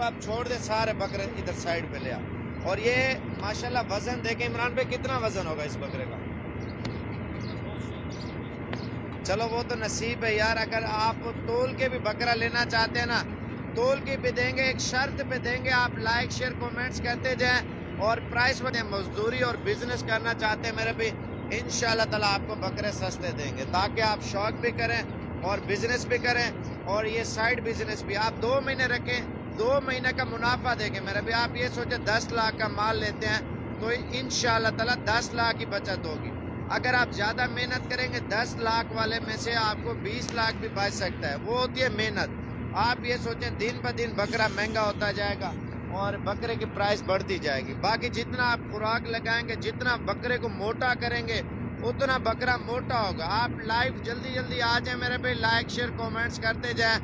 آپ چھوڑ دیں سارے بکرے ادھر سائڈ پہ لے آ. اور یہ ماشاءاللہ وزن دیکھیں عمران بھائی کتنا وزن ہوگا اس بکرے کا؟ چلو وہ تو نصیب ہے یار. اگر آپ تول کے بھی بکرا لینا چاہتے ہیں نا تول کے بھی دیں گے, ایک شرط پہ دیں گے, آپ لائک شیئر کومنٹس کرتے جائیں اور پرائس بتائیں. مزدوری اور بزنس کرنا چاہتے ہیں میرے بھی, انشاءاللہ تعالیٰ آپ کو بکرے سستے دیں گے تاکہ آپ شوق بھی کریں اور بزنس بھی کریں. اور یہ سائیڈ بزنس بھی آپ 2 مہینے رکھیں, 2 مہینے کا منافع دیکھیں میرے بھی. آپ یہ سوچیں 10 لاکھ کا مال لیتے ہیں تو انشاءاللہ تعالیٰ 10 لاکھ کی بچت ہوگی. اگر آپ زیادہ محنت کریں گے 10 لاکھ والے میں سے آپ کو 20 لاکھ بھی بچ سکتا ہے. وہ ہوتی ہے محنت. آپ یہ سوچیں دن بہ دن بکرا مہنگا ہوتا جائے گا اور بکرے کی پرائس بڑھتی جائے گی. باقی جتنا آپ خوراک لگائیں گے, جتنا بکرے کو موٹا کریں گے اتنا بکرا موٹا ہوگا. آپ لائف جلدی جلدی آ جائیں میرے پہ, لائک شیئر کومنٹس کرتے جائیں.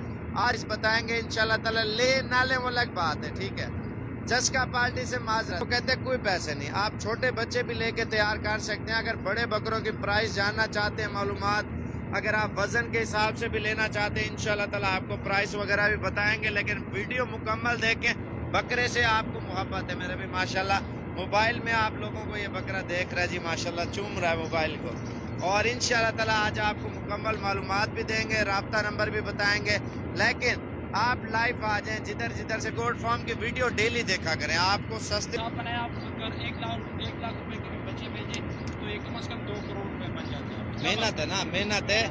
آج بتائیں گے انشاءاللہ تعالیٰ. لے نہ لیں وہ الگ بات ہے, ٹھیک ہے. جسکا پارٹی سے معذرت, وہ کہتے ہیں کوئی پیسے نہیں. آپ چھوٹے بچے بھی لے کے تیار کر سکتے ہیں. اگر بڑے بکروں کی پرائس جاننا چاہتے ہیں, معلومات اگر آپ وزن کے حساب سے بھی لینا چاہتے ہیں, انشاءاللہ تعالیٰ آپ کو پرائس وغیرہ بھی بتائیں گے. لیکن ویڈیو مکمل دیکھیں. بکرے سے آپ کو محبت ہے میرے بھی ماشاءاللہ. موبائل میں آپ لوگوں کو یہ بکرا دیکھ رہا ہے جی ماشاءاللہ, چوم رہا ہے موبائل کو. اور انشاءاللہ تعالیٰ آج آپ کو مکمل معلومات بھی دیں گے, رابطہ نمبر بھی بتائیں گے. لیکن آپ لائف آ جائیں, جدھر جدھر سے گوڈ فارم کی ویڈیو ڈیلی دیکھا کریں. آپ کو سستے آپ بنائیں, آپ اگر 1 لاکھ روپے کے بچے بھیجیں تو یہ کم از کم 2 کروڑ روپے بن جاتے ہیں. محنت ہے نا, محنت ہے.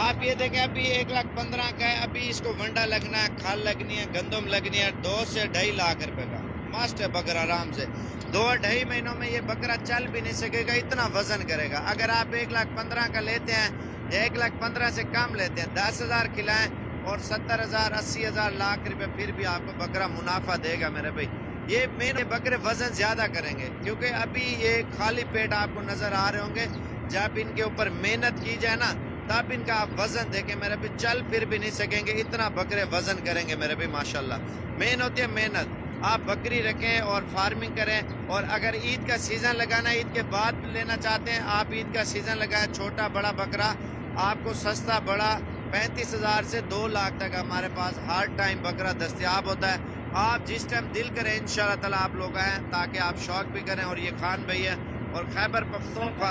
آپ یہ دیکھیں ابھی 1,15,000 کا ہے, ابھی اس کو ونڈا لگنا ہے, کھال لگنی ہے, گندم لگنی ہے. 2 سے 2.5 لاکھ روپے کا مست ہے بکرا. آرام سے 2-2.5 مہینوں میں یہ بکرا چل بھی نہیں سکے گا, اتنا وزن کرے گا. اگر آپ 1,15,000 کا لیتے ہیں یا 1,15,000 سے کم لیتے ہیں, 10,000 کھلائیں اور 70,000 80,000 لاکھ روپے, پھر بھی آپ کو بکرا منافع دے گا میرے بھائی. یہ مین بکرے وزن زیادہ کریں گے کیونکہ ابھی یہ خالی پیٹ آپ کو نظر آ رہے ہوں گے. جب ان کے اوپر محنت کی جائے نا تب ان کا آپ وزن دیکھیں میرے بھی, چل پھر بھی نہیں سکیں گے, اتنا بکرے وزن کریں گے میرے بھی ماشاءاللہ. مین ہوتی ہے محنت. آپ بکری رکھیں اور فارمنگ کریں. اور اگر عید کا سیزن لگانا, عید کے بعد لینا چاہتے ہیں, آپ عید کا سیزن لگائیں. چھوٹا بڑا بکرا آپ کو سستا بڑا 35,000 سے 2 لاکھ تک ہمارے پاس ہر ٹائم بکرا دستیاب ہوتا ہے. آپ جس ٹائم دل کریں انشاءاللہ تعالیٰ آپ لوگ آئیں تاکہ آپ شوق بھی کریں. اور یہ خان بھائی ہے اور خیبر پختونخوا